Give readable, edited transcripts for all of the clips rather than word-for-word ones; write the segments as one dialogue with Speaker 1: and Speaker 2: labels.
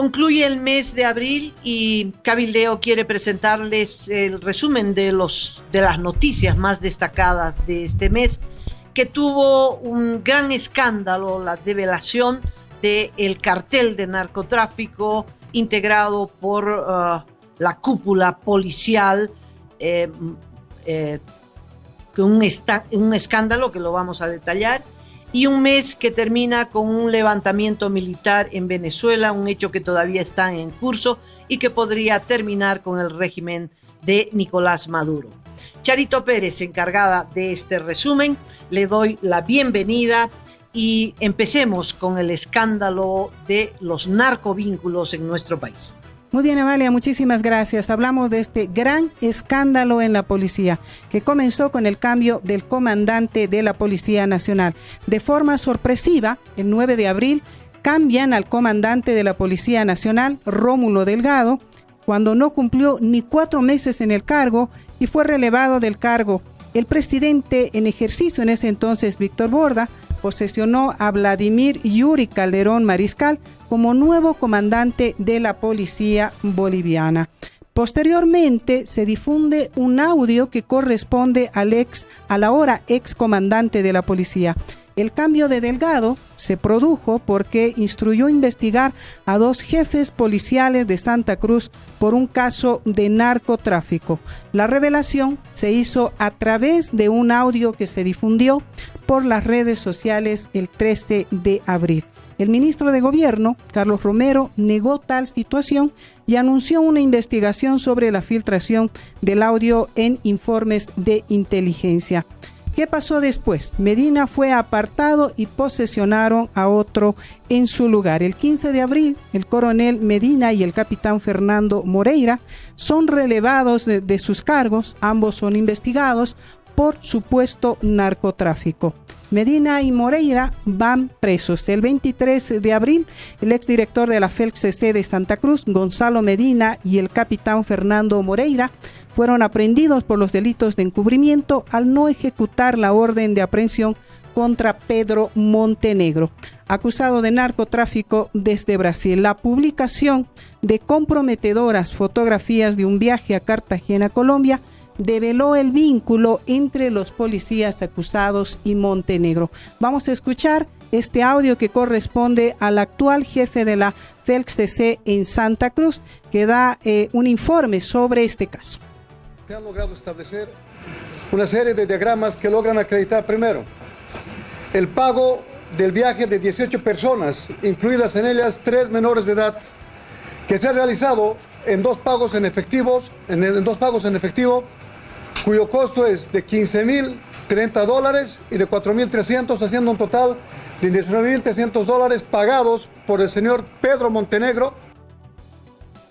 Speaker 1: Concluye el mes de abril y Cabildeo quiere presentarles el resumen de las noticias más destacadas de este mes, que tuvo un gran escándalo, la develación del cartel de narcotráfico integrado por la cúpula policial, con un escándalo que lo vamos a detallar, y un mes que termina con un levantamiento militar en Venezuela, un hecho que todavía está en curso y que podría terminar con el régimen de Nicolás Maduro. Charito Pérez, encargada de este resumen, le doy la bienvenida y empecemos con el escándalo de los narcovínculos en nuestro país.
Speaker 2: Muy bien, Amalia, muchísimas gracias. Hablamos de este gran escándalo en la policía, que comenzó con el cambio del comandante de la Policía Nacional. De forma sorpresiva, el 9 de abril, cambian al comandante de la Policía Nacional, Rómulo Delgado, cuando no cumplió ni 4 meses en el cargo y fue relevado del cargo. El presidente en ejercicio en ese entonces, Víctor Borda, posesionó a Vladimir Yuri Calderón Mariscal como nuevo comandante de la policía boliviana. Posteriormente se difunde un audio que corresponde al ahora ex comandante de la policía. El cambio de Delgado se produjo porque instruyó investigar a 2 jefes policiales de Santa Cruz por un caso de narcotráfico. La revelación se hizo a través de un audio que se difundió por las redes sociales el 13 de abril. El ministro de Gobierno, Carlos Romero, negó tal situación y anunció una investigación sobre la filtración del audio en informes de inteligencia. ¿Qué pasó después? Medina fue apartado y posesionaron a otro en su lugar. El 15 de abril, el coronel Medina y el capitán Fernando Moreira son relevados de sus cargos. Ambos son investigados por supuesto narcotráfico. Medina y Moreira van presos. El 23 de abril, el exdirector de la FELCC de Santa Cruz, Gonzalo Medina, y el capitán Fernando Moreira fueron aprehendidos por los delitos de encubrimiento al no ejecutar la orden de aprehensión contra Pedro Montenegro, acusado de narcotráfico desde Brasil. La publicación de comprometedoras fotografías de un viaje a Cartagena, Colombia, develó el vínculo entre los policías acusados y Montenegro. Vamos a escuchar este audio que corresponde al actual jefe de la FELCC en Santa Cruz, que da un informe sobre este caso.
Speaker 3: Se han logrado establecer una serie de diagramas que logran acreditar primero el pago del viaje de 18 personas, incluidas en ellas 3 menores de edad, que se ha realizado en 2 pagos en efectivo, cuyo costo es de $15,030 y de $4,300, haciendo un total de $19,300 pagados por el señor Pedro Montenegro.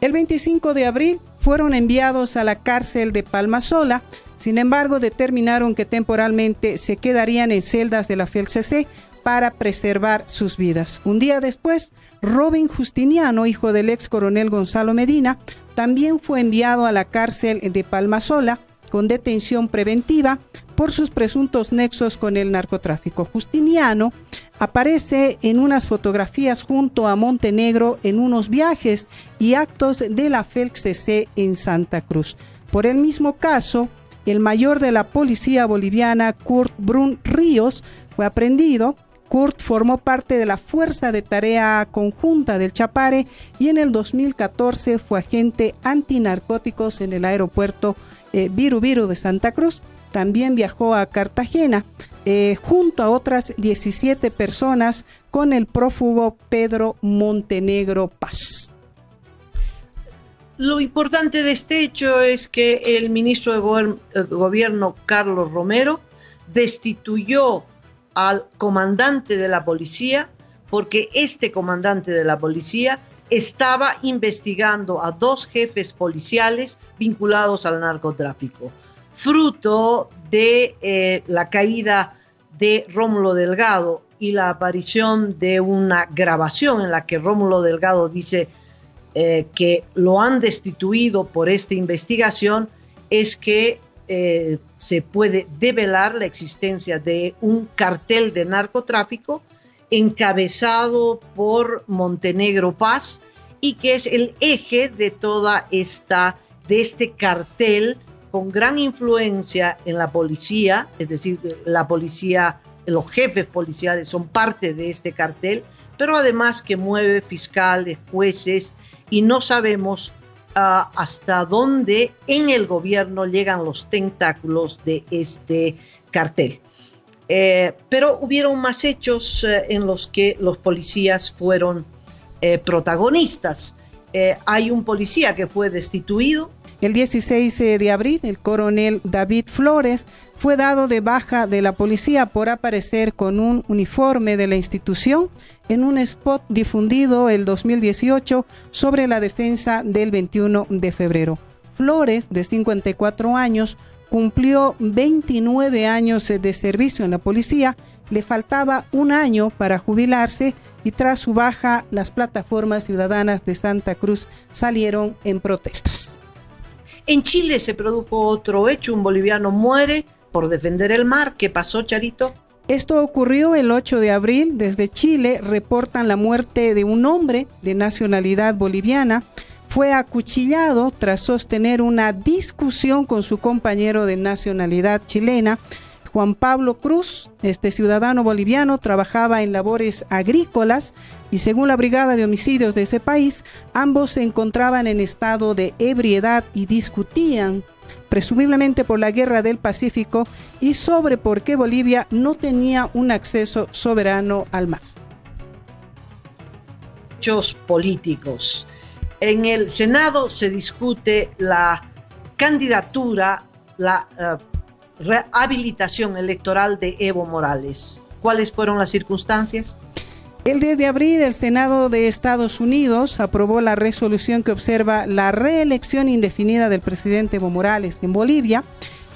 Speaker 2: El 25 de abril fueron enviados a la cárcel de Palmasola. Sin embargo, determinaron que temporalmente se quedarían en celdas de la FELCC para preservar sus vidas. Un día después, Robin Justiniano, hijo del ex coronel Gonzalo Medina, también fue enviado a la cárcel de Palmasola con detención preventiva por sus presuntos nexos con el narcotráfico. Justiniano aparece en unas fotografías junto a Montenegro en unos viajes y actos de la FELCC en Santa Cruz. Por el mismo caso, el mayor de la policía boliviana, Kurt Brun Ríos, fue aprehendido. Kurt formó parte de la Fuerza de Tarea Conjunta del Chapare y en el 2014 fue agente antinarcóticos en el aeropuerto Viru Viru de Santa Cruz. También viajó a Cartagena junto a otras 17 personas con el prófugo Pedro Montenegro Paz.
Speaker 1: Lo importante de este hecho es que el ministro de Gobierno, Carlos Romero, destituyó al comandante de la policía porque este comandante de la policía estaba investigando a 2 jefes policiales vinculados al narcotráfico. Fruto de la caída de Rómulo Delgado y la aparición de una grabación en la que Rómulo Delgado dice que lo han destituido por esta investigación, es que se puede develar la existencia de un cartel de narcotráfico encabezado por Montenegro Paz y que es el eje de de este cartel con gran influencia en la policía, es decir, la policía, los jefes policiales son parte de este cartel, pero además que mueve fiscales, jueces, y no sabemos hasta dónde en el gobierno llegan los tentáculos de este cartel. Pero hubieron más hechos en los que los policías fueron protagonistas. Hay un policía que fue destituido.
Speaker 2: El 16 de abril, el coronel David Flores fue dado de baja de la policía por aparecer con un uniforme de la institución en un spot difundido el 2018 sobre la defensa del 21 de febrero. Flores, de 54 años, cumplió 29 años de servicio en la policía, le faltaba un año para jubilarse y tras su baja, las plataformas ciudadanas de Santa Cruz salieron en protestas.
Speaker 1: En Chile se produjo otro hecho, un boliviano muere por defender el mar. ¿Qué pasó, Charito?
Speaker 2: Esto ocurrió el 8 de abril. Desde Chile reportan la muerte de un hombre de nacionalidad boliviana. Fue acuchillado tras sostener una discusión con su compañero de nacionalidad chilena. Juan Pablo Cruz, este ciudadano boliviano, trabajaba en labores agrícolas y según la Brigada de Homicidios de ese país, ambos se encontraban en estado de ebriedad y discutían, presumiblemente por la Guerra del Pacífico y sobre por qué Bolivia no tenía un acceso soberano al mar.
Speaker 1: Hechos políticos. En el Senado se discute la candidatura, la rehabilitación electoral de Evo Morales. ¿Cuáles fueron las circunstancias?
Speaker 2: El 10 de abril, el Senado de Estados Unidos aprobó la resolución que observa la reelección indefinida del presidente Evo Morales en Bolivia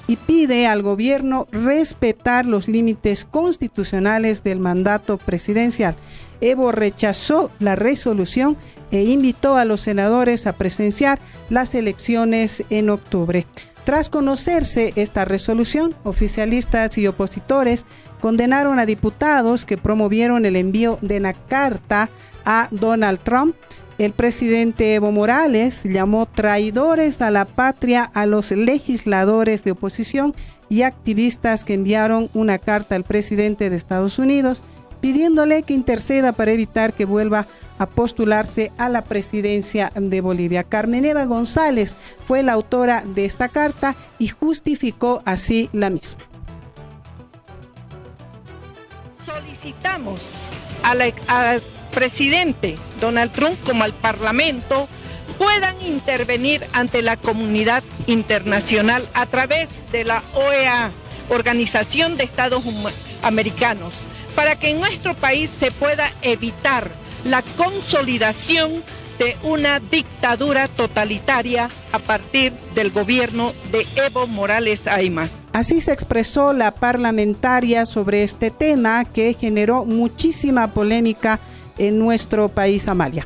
Speaker 2: y pide al gobierno respetar los límites constitucionales del mandato presidencial. Evo rechazó la resolución e invitó a los senadores a presenciar las elecciones en octubre. Tras conocerse esta resolución, oficialistas y opositores condenaron a diputados que promovieron el envío de una carta a Donald Trump. El presidente Evo Morales llamó traidores a la patria a los legisladores de oposición y activistas que enviaron una carta al presidente de Estados Unidos pidiéndole que interceda para evitar que vuelva a postularse a la presidencia de Bolivia. Carmen Eva González fue la autora de esta carta y justificó así la misma.
Speaker 4: Solicitamos al presidente Donald Trump como al Parlamento puedan intervenir ante la comunidad internacional a través de la OEA, Organización de Estados Americanos, para que en nuestro país se pueda evitar la consolidación de una dictadura totalitaria a partir del gobierno de Evo Morales Ayma.
Speaker 2: Así se expresó la parlamentaria sobre este tema que generó muchísima polémica en nuestro país, Amalia.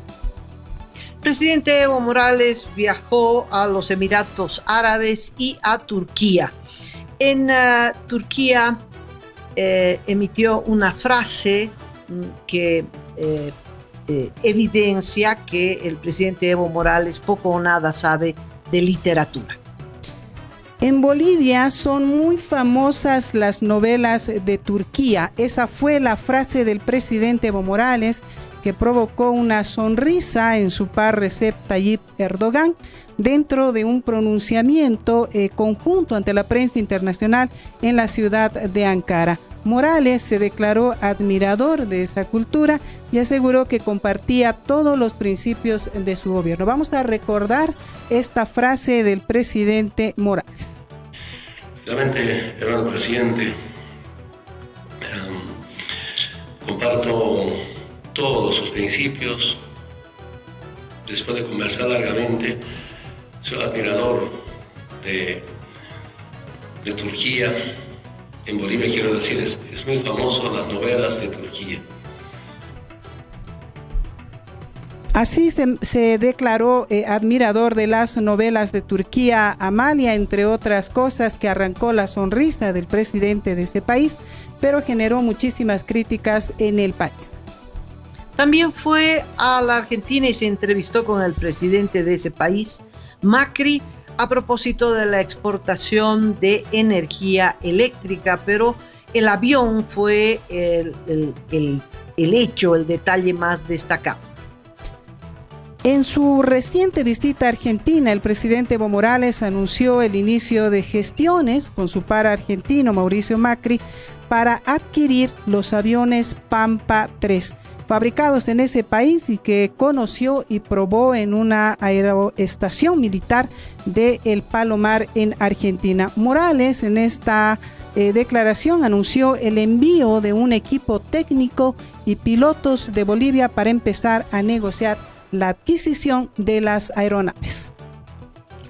Speaker 1: El presidente Evo Morales viajó a los Emiratos Árabes y a Turquía. En Turquía emitió una frase que evidencia que el presidente Evo Morales poco o nada sabe de literatura.
Speaker 2: En Bolivia son muy famosas las novelas de Turquía. Esa fue la frase del presidente Evo Morales que provocó una sonrisa en su par Recep Tayyip Erdogan dentro de un pronunciamiento conjunto ante la prensa internacional en la ciudad de Ankara. Morales se declaró admirador de esa cultura y aseguró que compartía todos los principios de su gobierno. Vamos a recordar esta frase del presidente Morales.
Speaker 5: Realmente, hermano presidente, comparto todos sus principios. Después de conversar largamente, soy admirador de Turquía. En Bolivia, quiero decir, es muy famoso las novelas de Turquía.
Speaker 2: Así se declaró admirador de las novelas de Turquía, Amalia, entre otras cosas, que arrancó la sonrisa del presidente de ese país, pero generó muchísimas críticas en el país.
Speaker 1: También fue a la Argentina y se entrevistó con el presidente de ese país, Macri, a propósito de la exportación de energía eléctrica, pero el avión fue el detalle más destacado.
Speaker 2: En su reciente visita a Argentina, el presidente Evo Morales anunció el inicio de gestiones con su par argentino Mauricio Macri para adquirir los aviones Pampa 3, fabricados en ese país y que conoció y probó en una aeroestación militar de El Palomar en Argentina. Morales en esta declaración anunció el envío de un equipo técnico y pilotos de Bolivia para empezar a negociar la adquisición de las aeronaves.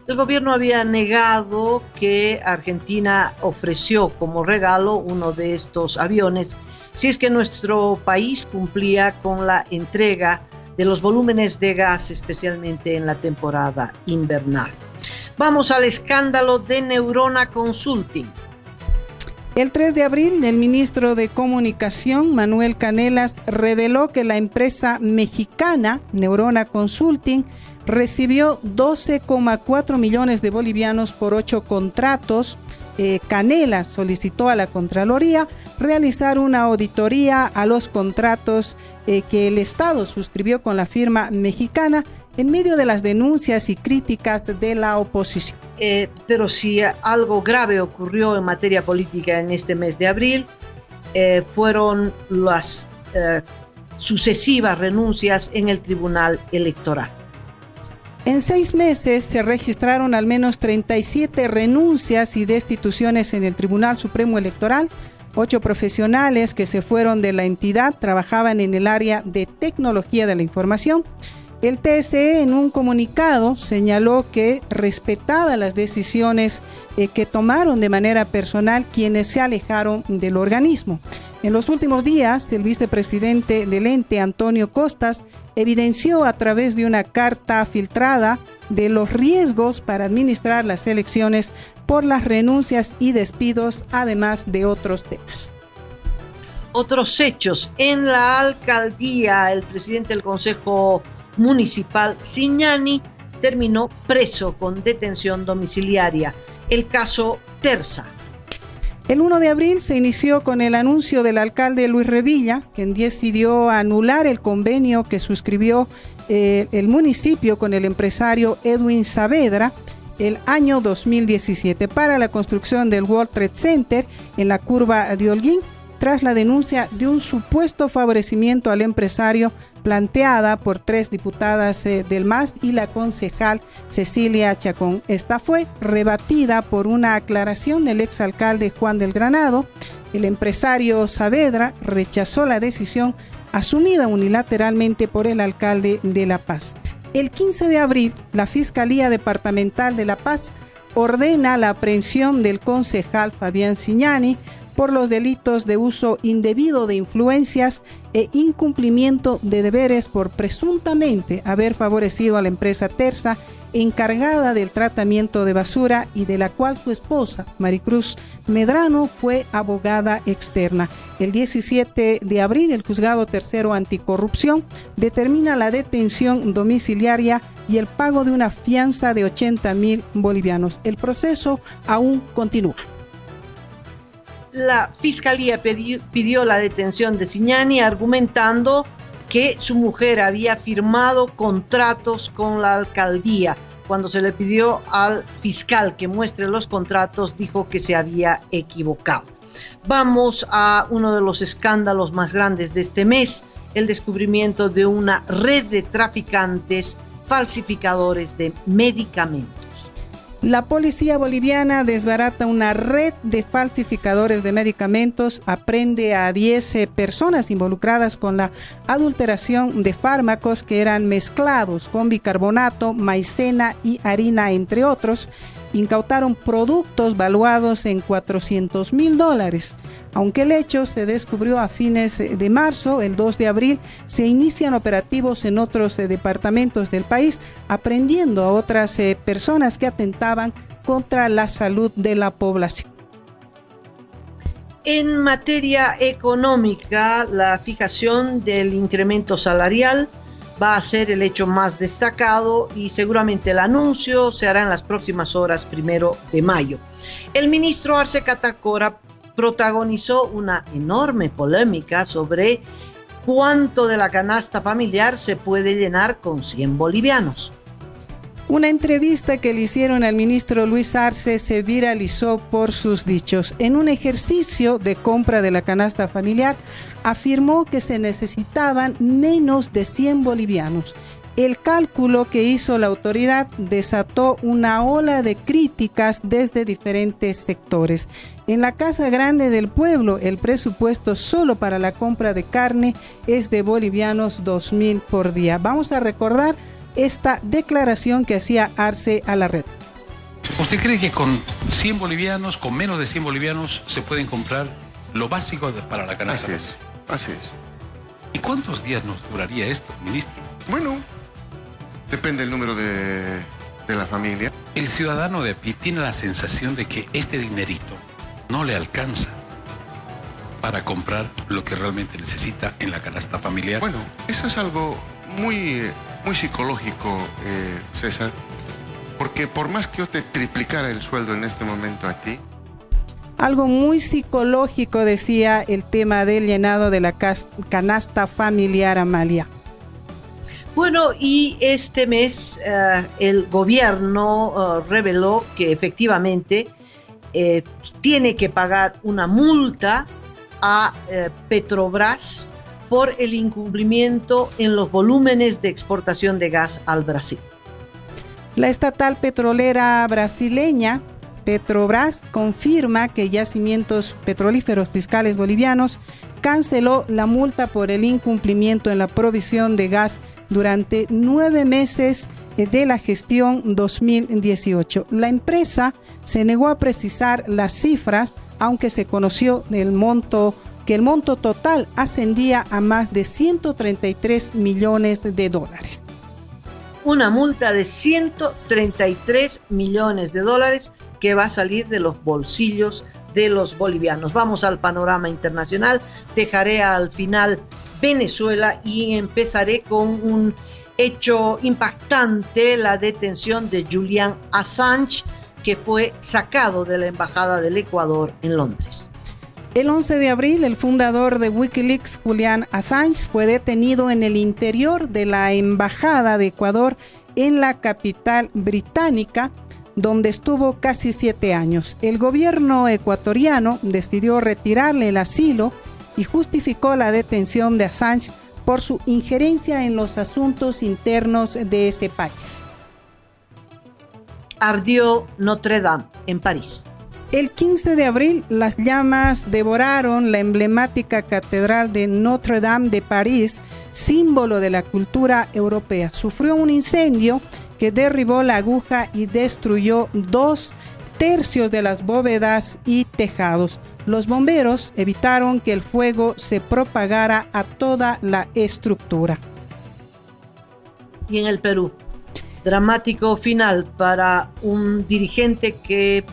Speaker 1: El gobierno había negado que Argentina ofreció como regalo uno de estos aviones si es que nuestro país cumplía con la entrega de los volúmenes de gas, especialmente en la temporada invernal. Vamos al escándalo de Neurona Consulting.
Speaker 2: El 3 de abril, el ministro de Comunicación, Manuel Canelas, reveló que la empresa mexicana Neurona Consulting recibió 12,4 millones de bolivianos por 8 contratos. Canelas solicitó a la Contraloría realizar una auditoría a los contratos que el Estado suscribió con la firma mexicana en medio de las denuncias y críticas de la oposición.
Speaker 1: Pero si algo grave ocurrió en materia política en este mes de abril, fueron las sucesivas renuncias en el Tribunal Electoral.
Speaker 2: En 6 meses se registraron al menos 37 renuncias y destituciones en el Tribunal Supremo Electoral. 8 profesionales que se fueron de la entidad trabajaban en el área de tecnología de la información. El TSE en un comunicado señaló que respetadas las decisiones que tomaron de manera personal quienes se alejaron del organismo. En los últimos días, el vicepresidente del ente, Antonio Costas, evidenció a través de una carta filtrada de los riesgos para administrar las elecciones por las renuncias y despidos, además de otros temas.
Speaker 1: Otros hechos. En la alcaldía, el presidente del Consejo Municipal, Zignani, terminó preso con detención domiciliaria. El caso Terza.
Speaker 2: El 1 de abril se inició con el anuncio del alcalde Luis Revilla, quien decidió anular el convenio que suscribió el municipio con el empresario Edwin Saavedra el año 2017 para la construcción del World Trade Center en la curva de Holguín, tras la denuncia de un supuesto favorecimiento al empresario planteada por 3 diputadas del MAS y la concejal Cecilia Chacón. Esta fue rebatida por una aclaración del exalcalde Juan del Granado. El empresario Saavedra rechazó la decisión asumida unilateralmente por el alcalde de La Paz. El 15 de abril, la Fiscalía Departamental de La Paz ordena la aprehensión del concejal Fabián Zignani por los delitos de uso indebido de influencias e incumplimiento de deberes por presuntamente haber favorecido a la empresa Terza, encargada del tratamiento de basura y de la cual su esposa, Maricruz Medrano, fue abogada externa. El 17 de abril, el Juzgado Tercero Anticorrupción determina la detención domiciliaria y el pago de una fianza de 80.000 bolivianos. El proceso aún continúa.
Speaker 1: La Fiscalía pidió la detención de Zignani argumentando que su mujer había firmado contratos con la alcaldía. Cuando se le pidió al fiscal que muestre los contratos, dijo que se había equivocado. Vamos a uno de los escándalos más grandes de este mes, el descubrimiento de una red de traficantes falsificadores de medicamentos.
Speaker 2: La policía boliviana desbarata una red de falsificadores de medicamentos, aprende a 10 personas involucradas con la adulteración de fármacos que eran mezclados con bicarbonato, maicena y harina, entre otros. Incautaron productos valuados en $400.000. Aunque el hecho se descubrió a fines de marzo, el 2 de abril se inician operativos en otros departamentos del país, aprendiendo a otras personas que atentaban contra la salud de la población.
Speaker 1: En materia económica, la fijación del incremento salarial va a ser el hecho más destacado y seguramente el anuncio se hará en las próximas horas, 1 de mayo. El ministro Arce Catacora protagonizó una enorme polémica sobre cuánto de la canasta familiar se puede llenar con 100 bolivianos.
Speaker 2: Una entrevista que le hicieron al ministro Luis Arce se viralizó por sus dichos. En un ejercicio de compra de la canasta familiar, afirmó que se necesitaban menos de 100 bolivianos. El cálculo que hizo la autoridad desató una ola de críticas desde diferentes sectores. En la Casa Grande del Pueblo, el presupuesto solo para la compra de carne es de bolivianos 2.000 por día. Vamos a recordar esta declaración que hacía Arce a la red.
Speaker 6: ¿Usted cree que con 100 bolivianos, con menos de 100 bolivianos, se pueden comprar lo básico para la canasta?
Speaker 7: Así es.
Speaker 6: ¿Y cuántos días nos duraría esto, ministro?
Speaker 7: Bueno, depende del número de la familia.
Speaker 6: El ciudadano de a pie tiene la sensación de que este dinerito no le alcanza para comprar lo que realmente necesita en la canasta familiar.
Speaker 7: Bueno, eso es algo muy psicológico, César, porque por más que yo te triplicara el sueldo en este momento a ti.
Speaker 2: Algo muy psicológico, decía, el tema del llenado de la canasta familiar, Amalia.
Speaker 1: Bueno, y este mes el gobierno reveló que efectivamente tiene que pagar una multa a Petrobras por el incumplimiento en los volúmenes de exportación de gas al Brasil.
Speaker 2: La estatal petrolera brasileña Petrobras confirma que Yacimientos Petrolíferos Fiscales Bolivianos canceló la multa por el incumplimiento en la provisión de gas durante 9 meses de la gestión 2018. La empresa se negó a precisar las cifras, aunque se conoció que el monto total ascendía a más de 133 millones de dólares.
Speaker 1: Una multa de 133 millones de dólares que va a salir de los bolsillos de los bolivianos. Vamos al panorama internacional. Dejaré al final Venezuela y empezaré con un hecho impactante, la detención de Julian Assange, que fue sacado de la Embajada del Ecuador en Londres.
Speaker 2: El 11 de abril, el fundador de Wikileaks, Julian Assange, fue detenido en el interior de la Embajada de Ecuador en la capital británica, donde estuvo casi 7 años. El gobierno ecuatoriano decidió retirarle el asilo y justificó la detención de Assange por su injerencia en los asuntos internos de ese país.
Speaker 1: Ardió Notre Dame en París.
Speaker 2: El 15 de abril, las llamas devoraron la emblemática Catedral de Notre Dame de París, símbolo de la cultura europea. Sufrió un incendio que derribó la aguja y destruyó 2/3 de las bóvedas y tejados. Los bomberos evitaron que el fuego se propagara a toda la estructura.
Speaker 1: Y en el Perú, dramático final para un dirigente que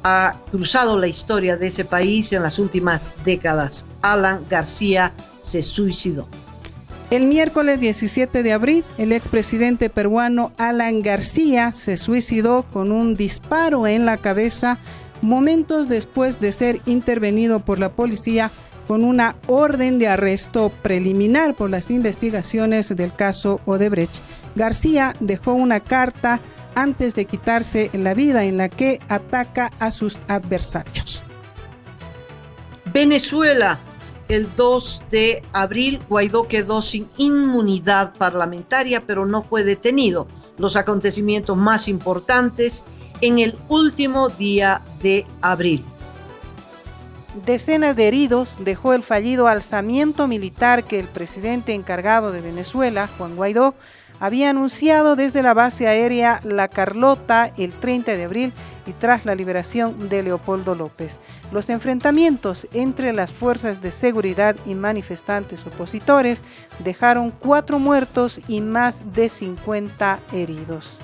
Speaker 1: ha cruzado la historia de ese país en las últimas décadas. Alan García se suicidó.
Speaker 2: El miércoles 17 de abril, el expresidente peruano Alan García se suicidó con un disparo en la cabeza momentos después de ser intervenido por la policía con una orden de arresto preliminar por las investigaciones del caso Odebrecht. García dejó una carta antes de quitarse la vida en la que ataca a sus adversarios.
Speaker 1: Venezuela, el 2 de abril, Guaidó quedó sin inmunidad parlamentaria, pero no fue detenido. Los acontecimientos más importantes en el último día de abril.
Speaker 2: Decenas de heridos dejó el fallido alzamiento militar que el presidente encargado de Venezuela, Juan Guaidó, había anunciado desde la base aérea La Carlota el 30 de abril y tras la liberación de Leopoldo López. Los enfrentamientos entre las fuerzas de seguridad y manifestantes opositores dejaron 4 muertos y más de 50 heridos.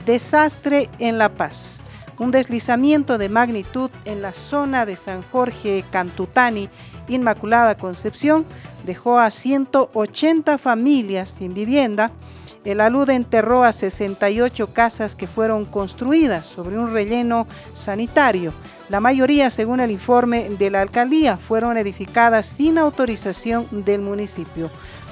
Speaker 2: Desastre en La Paz. Un deslizamiento de magnitud en la zona de San Jorge, Cantutani, Inmaculada Concepción, dejó a 180 familias sin vivienda. El alud enterró a 68 casas que fueron construidas sobre un relleno sanitario. La mayoría, según el informe de la alcaldía, fueron edificadas sin autorización del municipio.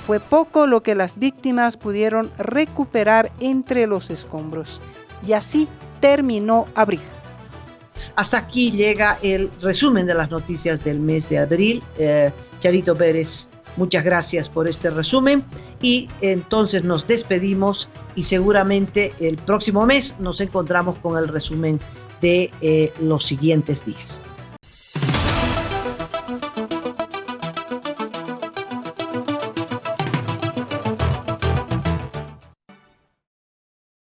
Speaker 2: Fue poco lo que las víctimas pudieron recuperar entre los escombros. Y así terminó abril.
Speaker 1: Hasta aquí llega el resumen de las noticias del mes de abril. Charito Pérez, muchas gracias por este resumen y entonces nos despedimos y seguramente el próximo mes nos encontramos con el resumen de los siguientes días.